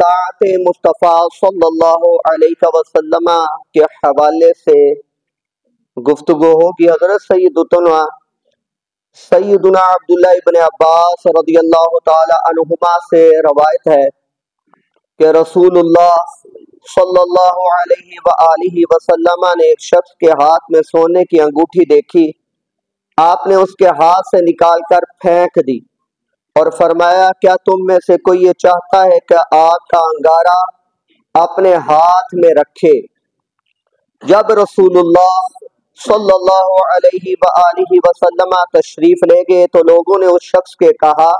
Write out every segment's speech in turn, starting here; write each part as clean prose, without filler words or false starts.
اطاعت مصطفیٰ صلی اللہ علیہ وسلم کے حوالے سے گفتگو ہوگی۔ حضرت سیدنا عبداللہ ابن عباس رضی اللہ تعالی عنہما سے روایت ہے کہ رسول اللہ صلی اللہ علیہ وآلہ وسلم نے ایک شخص کے ہاتھ میں سونے کی انگوٹھی دیکھی۔ آپ نے اس کے ہاتھ سے نکال کر پھینک دی اور فرمایا کیا تم میں سے کوئی یہ چاہتا ہے کہ آگ کا انگارہ اپنے ہاتھ میں رکھے؟ جب رسول اللہ صلی اللہ علیہ وآلہ وسلم تشریف لے گئے تو لوگوں نے اس شخص کے کہا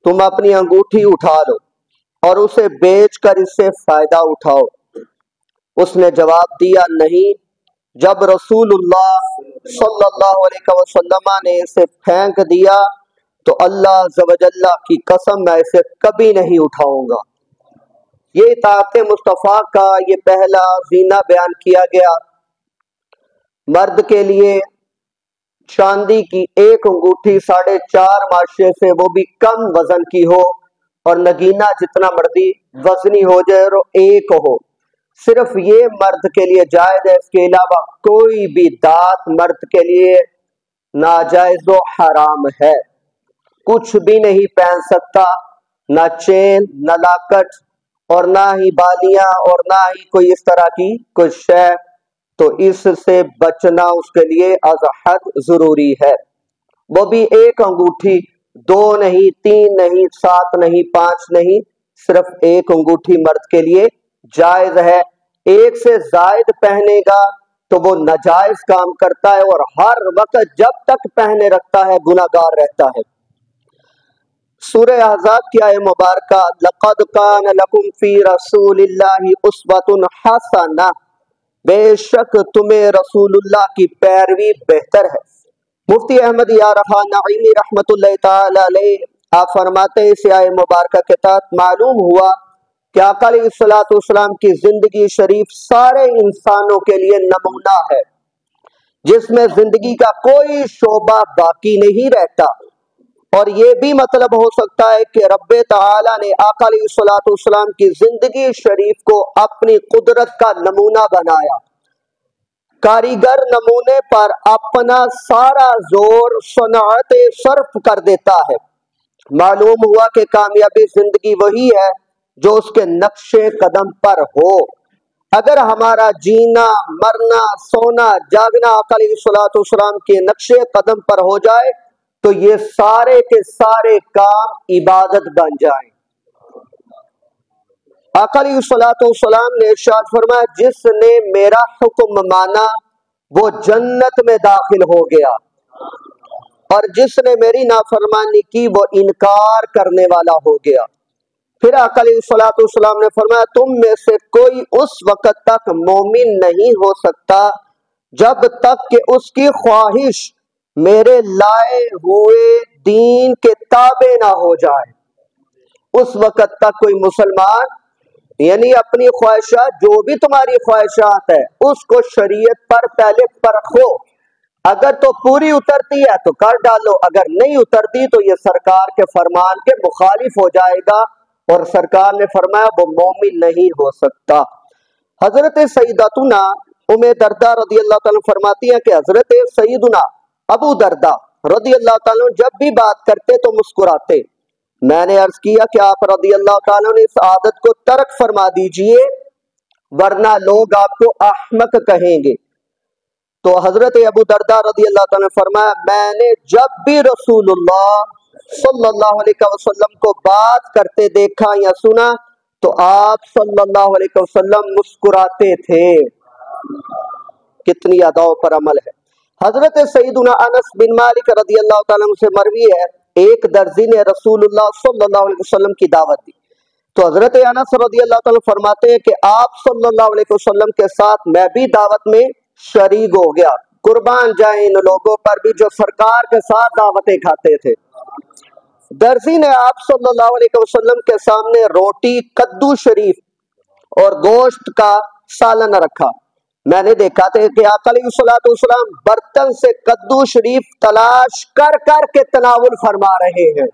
تم اپنی انگوٹھی اٹھا لو اور اسے بیچ کر اس سے فائدہ اٹھاؤ۔ اس نے جواب دیا نہیں۔ جب رسول اللہ صلی اللہ علیہ وسلم نے اسے پھینک دیا تو اللہ عز و جل کی قسم میں اسے کبھی نہیں اٹھاؤں گا۔ یہ اطاعت مصطفیٰ کا یہ پہلا زینہ بیان کیا گیا۔ مرد کے لیے چاندی کی ایک انگوٹھی 4.5 ماشے سے، وہ بھی کم وزن کی ہو، اور نگینہ جتنا مرضی وزنی ہو جائے اور ایک ہو، صرف یہ مرد کے لیے جائز ہے۔ اس کے علاوہ کوئی بھی دات مرد کے لیے ناجائز و حرام ہے۔ کچھ بھی نہیں پہن سکتا، نہ چین، نہ لاکٹ، اور نہ ہی بالیاں، اور نہ ہی کوئی اس طرح کی کوئی شے، تو اس سے بچنا اس کے لیے از حد ضروری ہے۔ وہ بھی ایک انگوٹھی، 2 نہیں، 3 نہیں، 7 نہیں، 5 نہیں، صرف ایک انگوٹھی مرد کے لیے جائز ہے۔ ایک سے زائد پہنے گا تو وہ ناجائز کام کرتا ہے، اور ہر وقت جب تک پہنے رکھتا ہے گناہگار رہتا ہے۔ سورہ احزاب کی آیہ مبارکہ لَقَدْ كَانَ لَكُمْ فِي رَسُولِ اللَّهِ أُسْوَةٌ حَسَنَةٌ، بے شک تمہیں رسول اللہ کی پیروی بہتر ہے۔ مفتی احمد یار خان نعیمی رحمۃ اللہ تعالی علیہ آپ فرماتے ہیں اس آیہ مبارکہ کے تحت معلوم ہوا کہ آقا علیہ الصلوۃ والسلام کی زندگی شریف سارے انسانوں کے لیے نمونہ ہے، جس میں زندگی کا کوئی شعبہ باقی نہیں رہتا۔ اور یہ بھی مطلب ہو سکتا ہے کہ رب تعالی نے آقا علیہ الصلوۃ والسلام کی زندگی شریف کو اپنی قدرت کا نمونہ بنایا۔ کاریگر نمونے پر اپنا سارا زور صنعت صرف کر دیتا ہے۔ معلوم ہوا کہ کامیابی زندگی وہی ہے جو اس کے نقش قدم پر ہو۔ اگر ہمارا جینا، مرنا، سونا، جاگنا آقا علیہ الصلوۃ والسلام کے نقش قدم پر ہو جائے تو یہ سارے کے سارے کام عبادت بن جائیں۔ آقا علیہ الصلوۃ والسلام نے ارشاد فرمایا جس نے میرا حکم مانا وہ جنت میں داخل ہو گیا، اور جس نے میری نافرمانی کی وہ انکار کرنے والا ہو گیا۔ پھر آقا علیہ الصلوۃ والسلام نے فرمایا تم میں سے کوئی اس وقت تک مومن نہیں ہو سکتا جب تک کہ اس کی خواہش میرے لائے ہوئے دین کے تابع نہ ہو جائے۔ اس وقت تک کوئی مسلمان یعنی اپنی خواہشات، جو بھی تمہاری خواہشات ہے اس کو شریعت پر پہلے پرکھو، اگر تو پوری اترتی ہے تو کر ڈالو، اگر نہیں اترتی تو یہ سرکار کے فرمان کے مخالف ہو جائے گا، اور سرکار نے فرمایا وہ مومن نہیں ہو سکتا۔ حضرت سیدتنا ام درداء رضی اللہ تعالیٰ فرماتی ہیں کہ حضرت سیدنا ابو درداء رضی اللہ تعالیٰ جب بھی بات کرتے تو مسکراتے۔ میں نے عرض کیا کہ آپ رضی اللہ تعالیٰ نے اس عادت کو ترک فرما دیجئے ورنہ لوگ آپ کو احمق کہیں گے۔ تو حضرت ابو درداء رضی اللہ تعالیٰ نے فرمایا میں نے جب بھی رسول اللہ صلی اللہ علیہ وسلم کو بات کرتے دیکھا یا سنا تو آپ صلی اللہ علیہ وسلم مسکراتے تھے۔ کتنی اداؤں پر عمل ہے۔ حضرت سیدنا انس بن مالک رضی اللہ تعالیٰ عنہ سے مروی ہے ایک درزی نے رسول اللہ صلی اللہ علیہ وسلم کی دعوت دی تو حضرت انس رضی اللہ تعالیٰ فرماتے ہیں کہ آپ صلی اللہ علیہ وسلم کے ساتھ میں بھی دعوت میں شریک ہو گیا۔ قربان جائیں ان لوگوں پر بھی جو سرکار کے ساتھ دعوتیں کھاتے تھے۔ درزی نے آپ صلی اللہ علیہ وسلم کے سامنے روٹی، کدو شریف اور گوشت کا سالن رکھا۔ میں نے دیکھا تھا کہ آقا علیہ الصلوۃ والسلام برتن سے کدو شریف تلاش کر کر کے تناول فرما رہے ہیں۔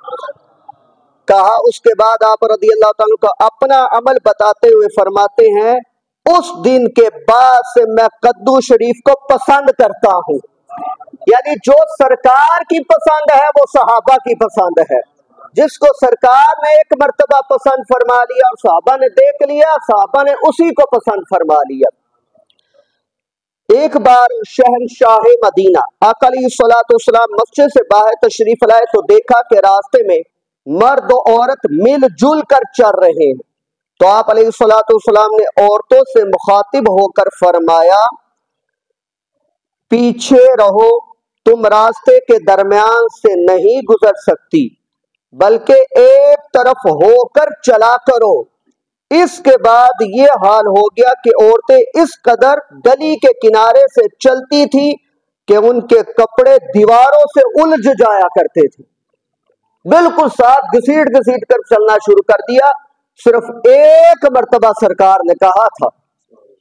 کہا اس کے بعد آپ رضی اللہ تعالیٰ کا اپنا عمل بتاتے ہوئے فرماتے ہیں اس دن کے بعد سے میں قدو شریف کو پسند کرتا ہوں. یعنی جو سرکار کی پسند ہے وہ صحابہ کی پسند ہے. جس کو سرکار نے ایک مرتبہ پسند فرما لیا اور صحابہ نے دیکھ لیا، صحابہ نے اسی کو پسند فرما لیا. ایک بار شہنشاہ مدینہ آقا علیہ الصلوۃ والسلام مسجد سے باہر تشریف لائے تو دیکھا کہ راستے میں مرد و عورت مل جل کر چل رہے ہیں. تو آپ علیہ الصلوۃ والسلام نے عورتوں سے مخاطب ہو کر فرمایا پیچھے رہو، تم راستے کے درمیان سے نہیں گزر سکتی بلکہ ایک طرف ہو کر چلا کرو. اس کے بعد یہ حال ہو گیا کہ عورتیں اس قدر گلی کے کنارے سے چلتی تھی کہ ان کے کپڑے دیواروں سے الجھ جایا کرتے تھے. بالکل ساتھ گھسیٹ گھسیٹ کر چلنا شروع کر دیا. صرف ایک مرتبہ سرکار نے کہا تھا،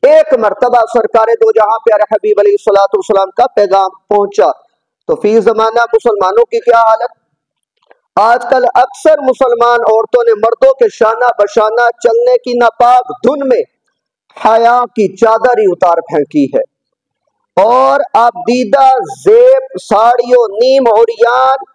ایک مرتبہ سرکار دو جہاں پیارے حبیب علیہ الصلوۃ والسلام کا پیغام پہنچا. تو فی زمانہ مسلمانوں کی کیا حالت؟ آج کل اکثر مسلمان عورتوں نے مردوں کے شانہ بشانہ چلنے کی ناپاک دھن میں حیا کی چادر ہی اتار پھینکی ہے، اور آبدیدہ زیب ساڑیوں، نیم عریان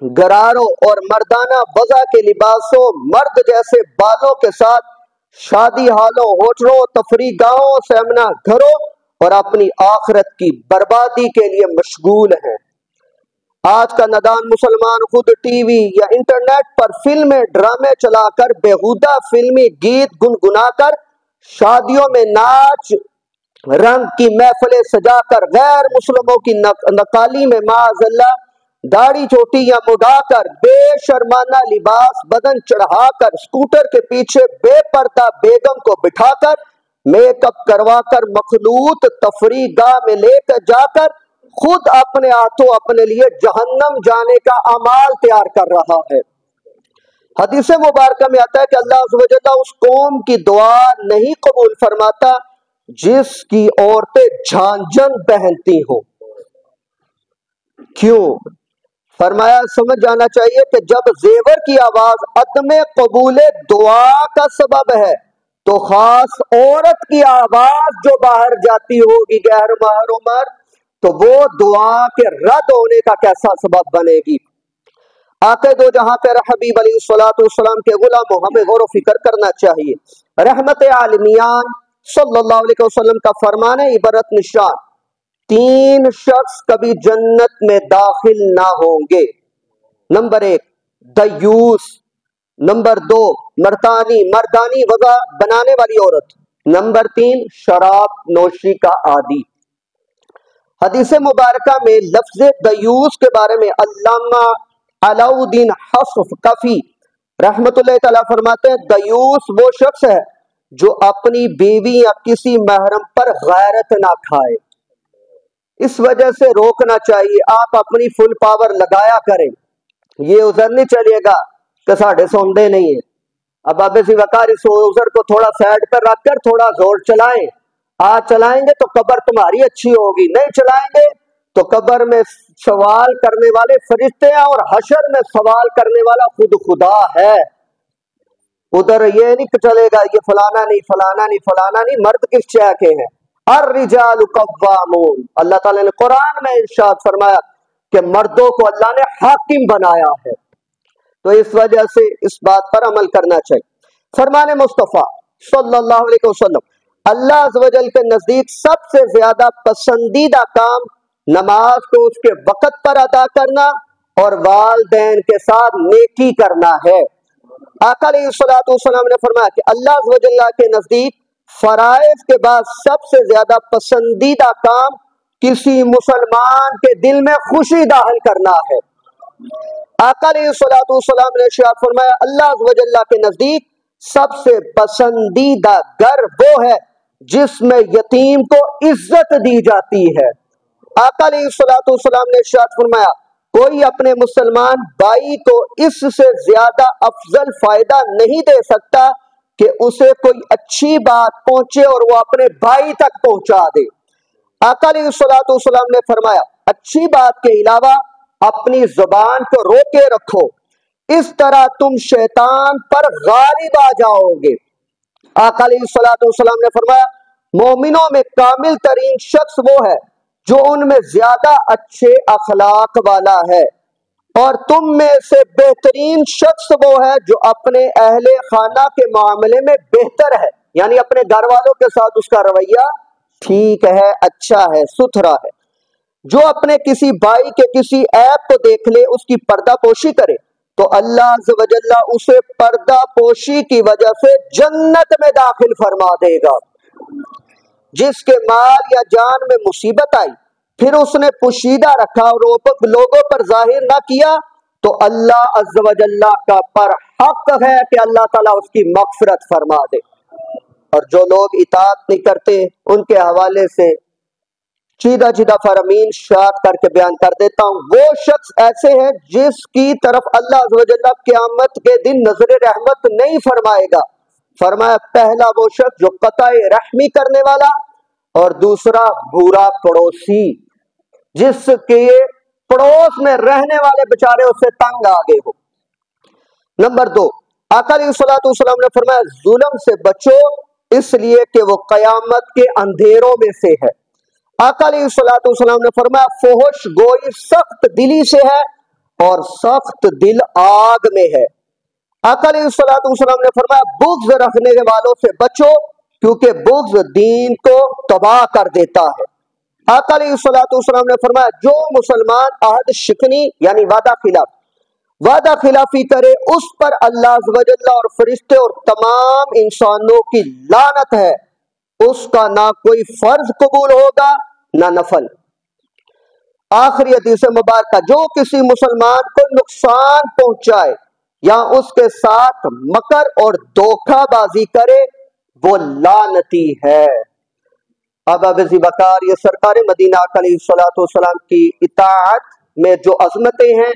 گراروں اور مردانہ وضع کے لباسوں، مرد جیسے بالوں کے ساتھ شادی ہالوں، ہوٹلوں، تفریح گاہوں، سیمنا گھروں اور اپنی آخرت کی بربادی کے لیے مشغول ہیں. آج کا نادان مسلمان خود ٹی وی یا انٹرنیٹ پر فلمیں ڈرامے چلا کر بیہودہ فلمی گیت گنگنا کر شادیوں میں ناچ رنگ کی محفلیں سجا کر غیر مسلموں کی نقالی میں معاذ اللہ داڑھی چوٹی یا مڈا کر بے شرمانہ لباس بدن چڑھا کر اسکوٹر کے پیچھے بے پردہ بیگم کو بٹھا کر میک اپ کروا کر مخلوط تفریح گاہ میں لے کر جا کر خود اپنے ہاتھوں اپنے لیے جہنم جانے کا اعمال تیار کر رہا ہے. حدیث مبارکہ میں آتا ہے کہ اللہ عز و جل اس قوم کی دعا نہیں قبول فرماتا جس کی عورتیں جھانجھن پہنتی ہوں. کیوں؟ فرمایا سمجھ جانا چاہیے کہ جب زیور کی آواز عدم قبول دعا کا سبب ہے تو خاص عورت کی آواز جو باہر جاتی ہوگی غیر محرم تو وہ دعا کے رد ہونے کا کیسا سبب بنے گی. آقا دو جہاں پہ حبیب علیہ الصلوۃ والسلام کے غلاموں ہمیں غور و فکر کرنا چاہیے. رحمت عالمیان صلی اللہ علیہ وسلم کا فرمان ہے عبرت نشان، 3 شخص کبھی جنت میں داخل نہ ہوں گے. نمبر 1 دیوس، نمبر 2 مردانی وضع بنانے والی عورت، نمبر 3 شراب نوشی کا عادی. حدیث مبارکہ میں لفظ دیوس کے بارے میں علامہ علاؤدین حصف کفی رحمت اللہ تعالیٰ فرماتے ہیں دیوس وہ شخص ہے جو اپنی بیوی یا کسی محرم پر غیرت نہ کھائے. اس وجہ سے روکنا چاہیے. آپ اپنی فل پاور لگایا کریں. یہ عذر نہیں چلے گا کہ ساڑھے سوندے نہیں ہیں. اب اب اسی وقار اس عذر کو تھوڑا سائڈ پر رکھ کر تھوڑا زور چلائیں. آج چلائیں گے تو قبر تمہاری اچھی ہوگی، نہیں چلائیں گے تو قبر میں سوال کرنے والے فرشتے ہیں اور حشر میں سوال کرنے والا خود خدا ہے. ادھر یہ نہیں چلے گا یہ فلانا نہیں فلانا نہیں فلانا نہیں. مرد کس شے کے ہیں؟ الرجال قوامون. اللہ تعالیٰ نے قرآن میں ارشاد فرمایا کہ مردوں کو اللہ نے حاکم بنایا ہے. تو اس وجہ سے اس بات پر عمل کرنا چاہیے. فرمان مصطفیٰ صلی اللہ علیہ وسلم اللہ عز و جل کے نزدیک سب سے زیادہ پسندیدہ کام نماز کو اس کے وقت پر ادا کرنا اور والدین کے ساتھ نیکی کرنا ہے. آقا علیہ الصلوۃ والسلام نے فرمایا کہ اللہ عز و جل کے نزدیک فرائض کے بعد سب سے زیادہ پسندیدہ کام کسی مسلمان کے دل میں خوشی داخل کرنا ہے. آقا علیہ الصلوۃ والسلام نے ارشاد فرمایا اللہ عز و جل کے نزدیک سب سے پسندیدہ گھر وہ ہے جس میں یتیم کو عزت دی جاتی ہے. آقا علیہ الصلوۃ والسلام نے ارشاد فرمایا کوئی اپنے مسلمان بھائی کو اس سے زیادہ افضل فائدہ نہیں دے سکتا کہ اسے کوئی اچھی بات پہنچے اور وہ اپنے بھائی تک پہنچا دے. آقا علیہ الصلوۃ والسلام نے فرمایا اچھی بات کے علاوہ اپنی زبان کو روکے رکھو. اس طرح تم شیطان پر غالب آ جاؤ گے۔ آقا علیہ الصلوۃ والسلام نے فرمایا مومنوں میں کامل ترین شخص وہ ہے جو ان میں زیادہ اچھے اخلاق والا ہے، اور تم میں سے بہترین شخص وہ ہے جو اپنے اہل خانہ کے معاملے میں بہتر ہے، یعنی اپنے گھر والوں کے ساتھ اس کا رویہ ٹھیک ہے، اچھا ہے، ستھرا ہے۔ جو اپنے کسی بھائی کے کسی عیب کو دیکھ لے اس کی پردہ پوشی کرے تو اللہ عز و جل اسے پردہ پوشی کی وجہ سے جنت میں داخل فرما دے گا۔ جس کے مال یا جان میں مصیبت آئی پھر اس نے پوشیدہ رکھا اور لوگوں پر ظاہر نہ کیا تو اللہ عز و جل کا پر حق ہے کہ اللہ تعالیٰ اس کی مغفرت فرما دے۔ اور جو لوگ اطاعت نہیں کرتے ان کے حوالے سے سیدھا سیدھا فرامین شاد کر کے بیان کر دیتا ہوں۔ وہ شخص ایسے ہے جس کی طرف اللہ عز و جل قیامت کے دن نظر رحمت نہیں فرمائے گا۔ فرمایا پہلا وہ شخص جو قطع رحمی کرنے والا، اور دوسرا برا پڑوسی جس کے پڑوس میں رہنے والے بےچارے اس سے تنگ آگے ہو۔ نمبر 2، آقا علیہ الصلوۃ والسلام نے فرمایا ظلم سے بچو اس لیے کہ وہ قیامت کے اندھیروں میں سے ہے۔ آقا علیہ الصلوۃ والسلام نے فرمایا فحش گوئی سخت دلی سے ہے اور سخت دل آگ میں ہے۔ آقا علیہ الصلوۃ والسلام نے فرمایا بغض رکھنے والوں سے بچو کیونکہ بغض دین کو تباہ کر دیتا ہے۔ آقا علیہ الصلوۃ والسلام نے فرمایا جو مسلمان عہد شکنی یعنی وعدہ خلافی کرے اس پر اللہ عز و جل اور فرشتے اور تمام انسانوں کی لعنت ہے، اس کا نہ کوئی فرض قبول ہوگا نہ نفل۔ آخری حدیث مبارکہ جو کسی مسلمان کو نقصان پہنچائے یا اس کے ساتھ مکر اور دھوکہ بازی کرے وہ لعنتی ہے۔ اب ابی بکر یہ سرکار مدینہ علیہ الصلوۃ والسلام کی اطاعت میں جو عظمتیں ہیں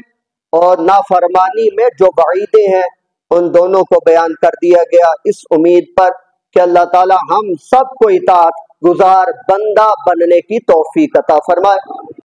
اور نافرمانی میں جو وعیدیں ہیں ان دونوں کو بیان کر دیا گیا، اس امید پر کہ اللہ تعالی ہم سب کو اطاعت گزار بندہ بننے کی توفیق عطا فرمائے۔